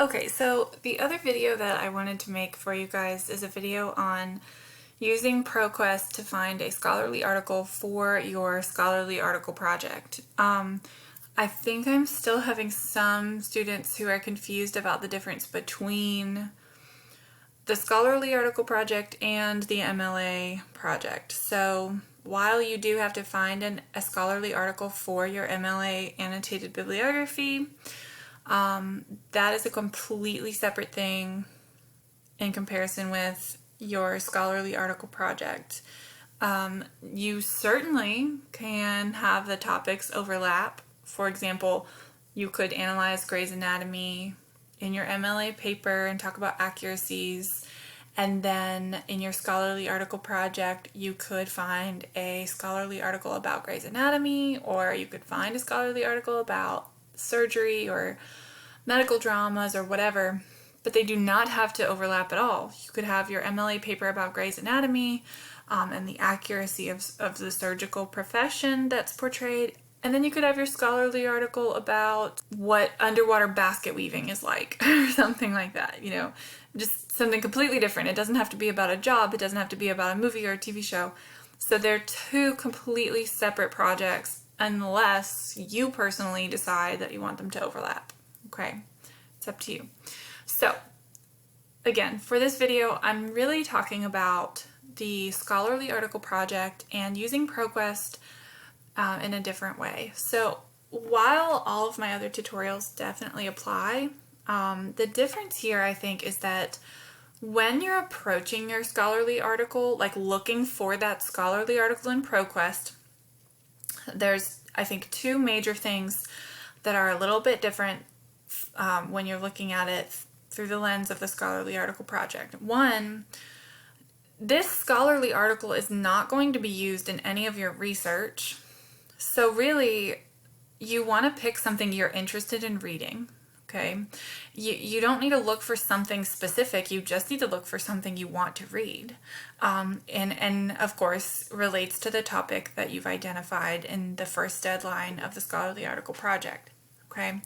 Okay, so the other video that I wanted to make for you guys is a video on using ProQuest to find a scholarly article for your scholarly article project. I think I'm still having some students who are confused about the difference between the scholarly article project and the MLA project. So while you do have to find a scholarly article for your MLA annotated bibliography, that is a completely separate thing in comparison with your scholarly article project. You certainly can have the topics overlap. For example, you could analyze Gray's Anatomy in your MLA paper and talk about accuracies, and then in your scholarly article project you could find a scholarly article about Gray's Anatomy, or you could find a scholarly article about surgery or medical dramas or whatever, but they do not have to overlap at all. You could have your MLA paper about Gray's Anatomy and the accuracy of the surgical profession that's portrayed, and then you could have your scholarly article about what underwater basket weaving is like or something like that, just something completely different. It doesn't have to be about a job, it doesn't have to be about a movie or a TV show. So they're two completely separate projects unless you personally decide that you want them to overlap. Okay, it's up to you. So again, for this video, I'm really talking about the scholarly article project and using ProQuest in a different way. So while all of my other tutorials definitely apply, the difference here I think is that when you're approaching your scholarly article, like looking for that scholarly article in ProQuest, there's, I think, two major things that are a little bit different when you're looking at it through the lens of the scholarly article project. One, this scholarly article is not going to be used in any of your research. So really, you want to pick something you're interested in reading, okay? You don't need to look for something specific, you just need to look for something you want to read. And of course, relates to the topic that you've identified in the first deadline of the scholarly article project, okay?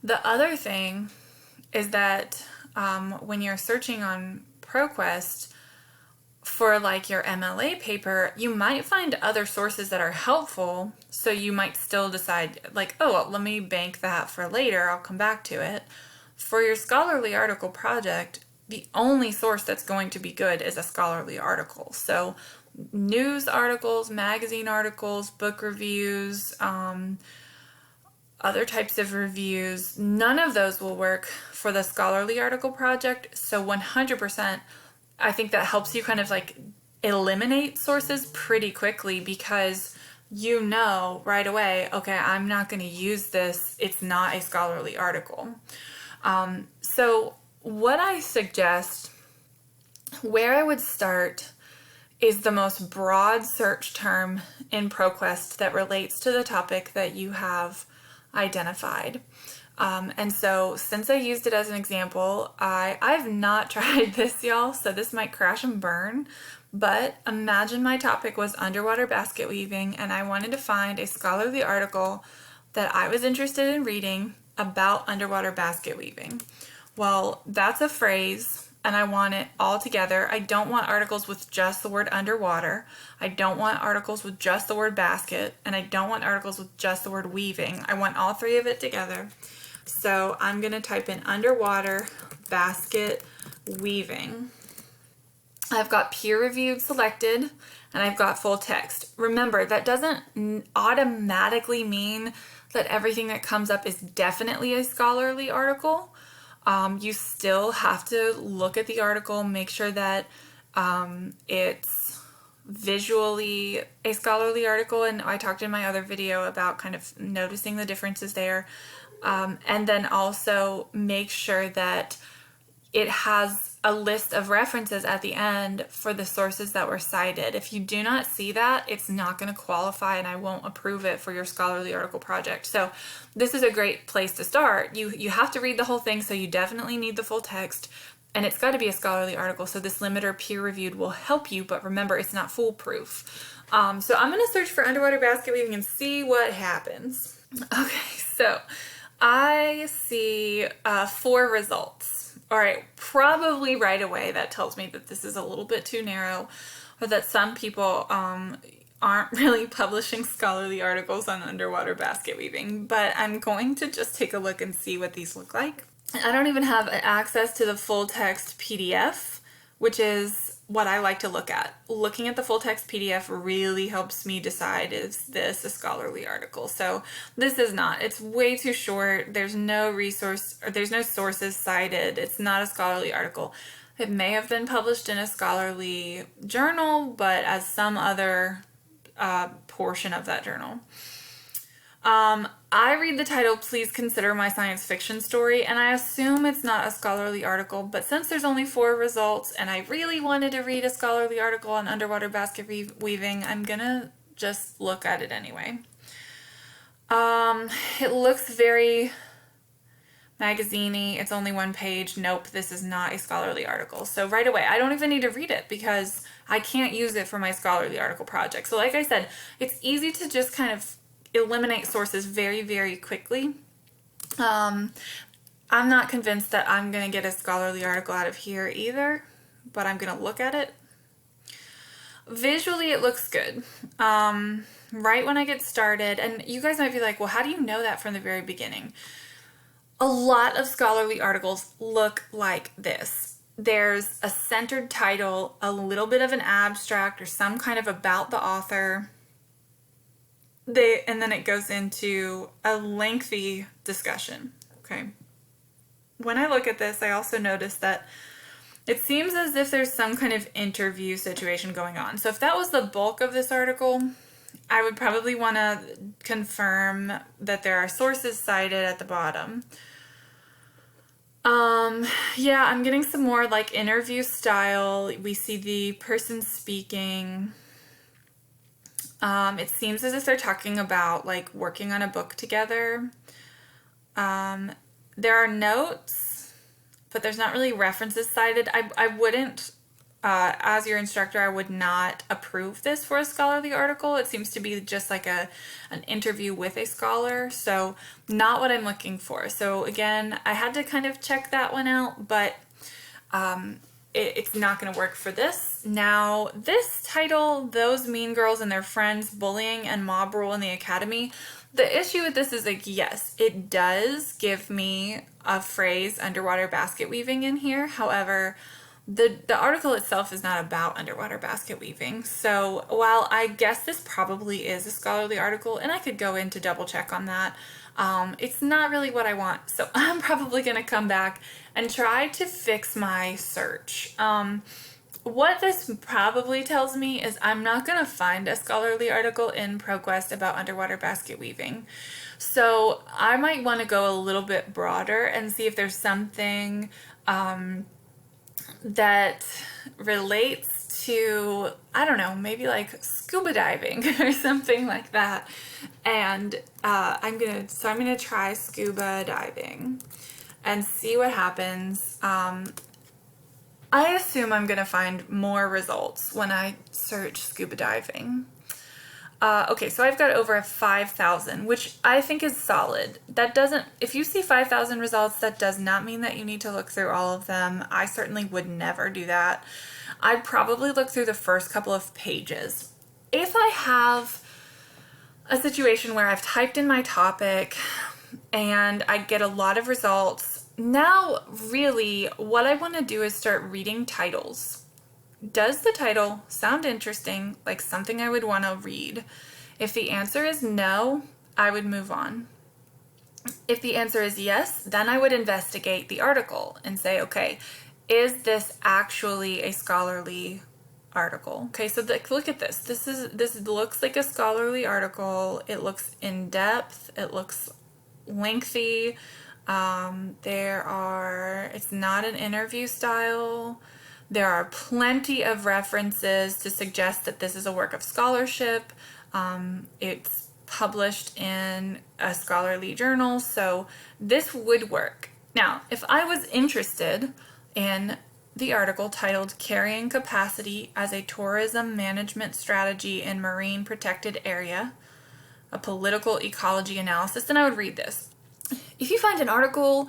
The other thing is that when you're searching on ProQuest for like your MLA paper, you might find other sources that are helpful, so you might still decide like, oh, well, let me bank that for later, I'll come back to it. For your scholarly article project, the only source that's going to be good is a scholarly article. So news articles, magazine articles, book reviews, other types of reviews, none of those will work for the scholarly article project. So 100%, I think that helps you kind of like eliminate sources pretty quickly, because you know right away, okay, I'm not going to use this, it's not a scholarly article. So what I suggest, where I would start, is the most broad search term in ProQuest that relates to the topic that you have identified. And so since I used it as an example, I've not tried this, y'all, so this might crash and burn, but imagine my topic was underwater basket weaving and I wanted to find a scholarly article that I was interested in reading about underwater basket weaving. Well, that's a phrase and I want it all together. I don't want articles with just the word underwater. I don't want articles with just the word basket, and I don't want articles with just the word weaving. I want all three of it together. So I'm going to type in underwater basket weaving. I've got peer-reviewed selected, and I've got full text. Remember, that doesn't automatically mean that everything that comes up is definitely a scholarly article. You still have to look at the article, make sure that it's visually a scholarly article, and I talked in my other video about kind of noticing the differences there, and then also make sure that it has a list of references at the end for the sources that were cited. If you do not see that, it's not going to qualify and I won't approve it for your scholarly article project. So this is a great place to start. You have to read the whole thing, so you definitely need the full text, and it's got to be a scholarly article, so this limiter peer-reviewed will help you, but remember, it's not foolproof. So I'm going to search for underwater basket weaving and see what happens. Okay, so I see 4 results. All right, probably right away that tells me that this is a little bit too narrow, or that some people aren't really publishing scholarly articles on underwater basket weaving, but I'm going to just take a look and see what these look like. I don't even have access to the full text PDF, which is what I like to look at. Looking at the full text PDF really helps me decide, is this a scholarly article? So this is not. It's way too short. There's no resource, or there's no sources cited. It's not a scholarly article. It may have been published in a scholarly journal, but as some other portion of that journal. I read the title, "Please Consider My Science Fiction Story," and I assume it's not a scholarly article, but since there's only 4 results and I really wanted to read a scholarly article on underwater basket weaving, I'm gonna just look at it anyway. It looks very magazine-y. It's only 1 page. Nope, this is not a scholarly article. So right away, I don't even need to read it because I can't use it for my scholarly article project. So like I said, it's easy to just kind of eliminate sources very, very quickly. I'm not convinced that I'm going to get a scholarly article out of here either, but I'm going to look at it. Visually, it looks good. Right when I get started, and you guys might be like, well, how do you know that from the very beginning? A lot of scholarly articles look like this. There's a centered title, a little bit of an abstract or some kind of about the author, and then it goes into a lengthy discussion, okay? When I look at this, I also notice that it seems as if there's some kind of interview situation going on. So if that was the bulk of this article, I would probably want to confirm that there are sources cited at the bottom. Yeah, I'm getting some more like interview style. We see the person speaking. It seems as if they're talking about like working on a book together. There are notes, but there's not really references cited. I wouldn't, as your instructor, I would not approve this for a scholarly article. It seems to be just like an interview with a scholar, so not what I'm looking for. So again, I had to kind of check that one out, but it's not going to work for this. Now, this title, "Those Mean Girls and Their Friends Bullying and Mob Rule in the Academy," the issue with this is like, yes, it does give me a phrase, underwater basket weaving, in here. However, the article itself is not about underwater basket weaving. So while I guess this probably is a scholarly article, and I could go in to double check on that, it's not really what I want. So I'm probably going to come back and try to fix my search. What this probably tells me is I'm not going to find a scholarly article in ProQuest about underwater basket weaving. So I might want to go a little bit broader and see if there's something that relates to, I don't know, maybe like scuba diving or something like that. And I'm gonna try scuba diving and see what happens. I assume I'm gonna find more results when I search scuba diving. Okay, so I've got over 5,000, which I think is solid. That doesn't, if you see 5,000 results, that does not mean that you need to look through all of them. I certainly would never do that. I'd probably look through the first couple of pages. If I have a situation where I've typed in my topic and I get a lot of results, now really what I want to do is start reading titles. Does the title sound interesting, like something I would want to read? If the answer is no, I would move on. If the answer is yes, then I would investigate the article and say, okay, is this actually a scholarly article? Okay, so look at this. This looks like a scholarly article. It looks in depth. It looks lengthy. It's not an interview style. There are plenty of references to suggest that this is a work of scholarship. It's published in a scholarly journal, so this would work. Now, if I was interested in the article titled "Carrying Capacity as a Tourism Management Strategy in Marine Protected Area, a Political Ecology Analysis," then I would read this. If you find an article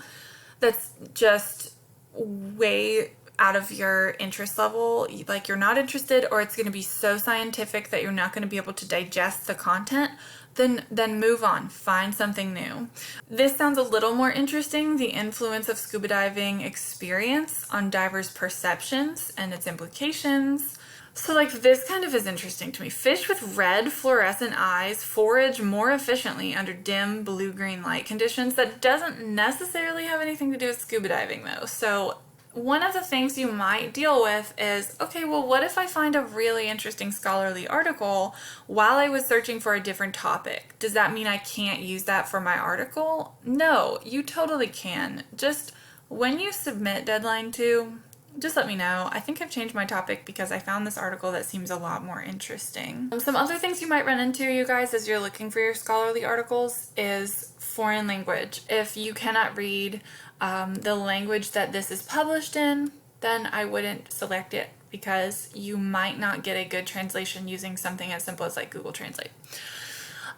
that's just way out of your interest level, like you're not interested, or it's going to be so scientific that you're not going to be able to digest the content, then move on. Find something new. This sounds a little more interesting: the influence of scuba diving experience on divers' perceptions and its implications. So like this kind of is interesting to me. Fish with red fluorescent eyes forage more efficiently under dim blue-green light conditions. That doesn't necessarily have anything to do with scuba diving though. So one of the things you might deal with is, okay, well, what if I find a really interesting scholarly article while I was searching for a different topic? Does that mean I can't use that for my article? No, you totally can. Just when you submit deadline 2, just let me know. I think I've changed my topic because I found this article that seems a lot more interesting. Some other things you might run into, you guys, as you're looking for your scholarly articles is foreign language. If you cannot read the language that this is published in, then I wouldn't select it because you might not get a good translation using something as simple as like Google Translate.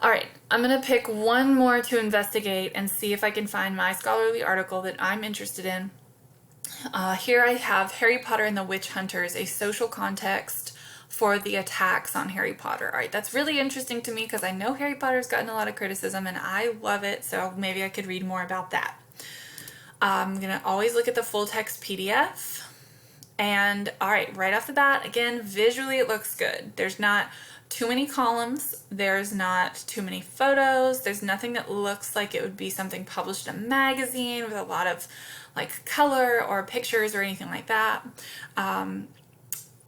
All right, I'm gonna pick one more to investigate and see if I can find my scholarly article that I'm interested in. Here I have Harry Potter and the Witch Hunters, a social context for the attacks on Harry Potter. All right, that's really interesting to me because I know Harry Potter's gotten a lot of criticism and I love it, so maybe I could read more about that. I'm gonna always look at the full text PDF. And all right off the bat, again, visually it looks good. There's not too many columns, there's not too many photos, there's nothing that looks like it would be something published in a magazine with a lot of like color or pictures or anything like that.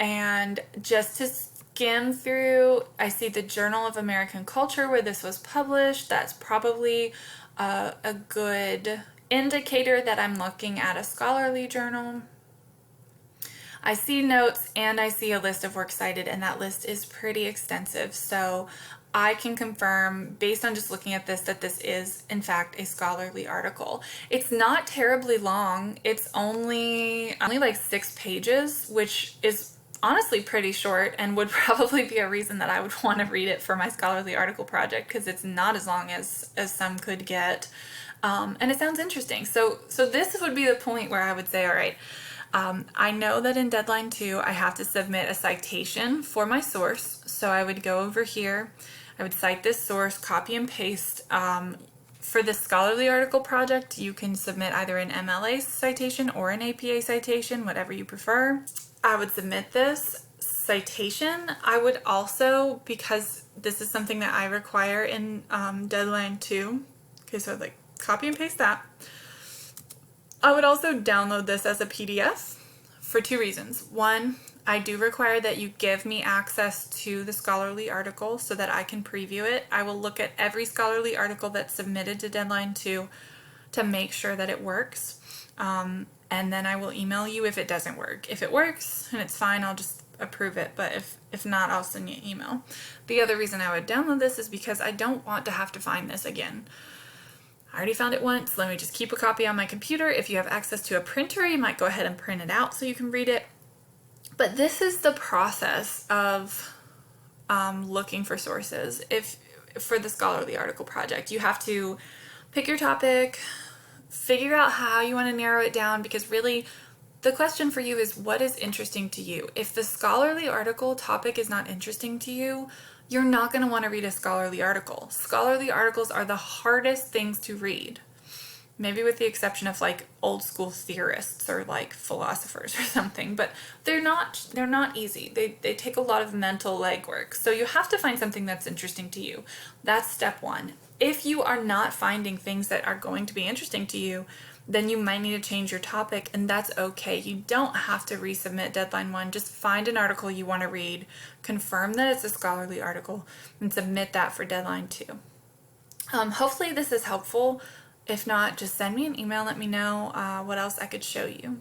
And just to skim through, I see the Journal of American Culture where this was published. That's probably a good indicator that I'm looking at a scholarly journal. I see notes and I see a list of works cited, and that list is pretty extensive. So I can confirm based on just looking at this that this is in fact a scholarly article. It's not terribly long. It's only like 6 pages, which is honestly pretty short and would probably be a reason that I would want to read it for my scholarly article project, because it's not as long as some could get. And it sounds interesting. So this would be the point where I would say, all right, I know that in deadline 2, I have to submit a citation for my source. So I would go over here, I would cite this source, copy and paste. For the scholarly article project, you can submit either an MLA citation or an APA citation, whatever you prefer. I would submit this citation. I would also, because this is something that I require in deadline 2, okay, so I'd like copy and paste that. I would also download this as a PDF for 2 reasons. One, I do require that you give me access to the scholarly article so that I can preview it. I will look at every scholarly article that's submitted to deadline 2 to make sure that it works. And then I will email you if it doesn't work. If it works and it's fine, I'll just approve it. But if not, I'll send you an email. The other reason I would download this is because I don't want to have to find this again. I already found it once. Let me just keep a copy on my computer. If you have access to a printer, you might go ahead and print it out so you can read it. But this is the process of looking for sources. For the scholarly article project, you have to pick your topic, figure out how you want to narrow it down, because really the question for you is, what is interesting to you? If the scholarly article topic is not interesting to you, you're not going to want to read a scholarly article. Scholarly articles are the hardest things to read, maybe with the exception of like old school theorists or like philosophers or something, but they're not easy. They take a lot of mental legwork. So you have to find something that's interesting to you. That's step 1. If you are not finding things that are going to be interesting to you, then you might need to change your topic, and that's okay. You don't have to resubmit deadline 1. Just find an article you want to read, confirm that it's a scholarly article, and submit that for deadline 2. Hopefully this is helpful. If not, just send me an email, let me know what else I could show you.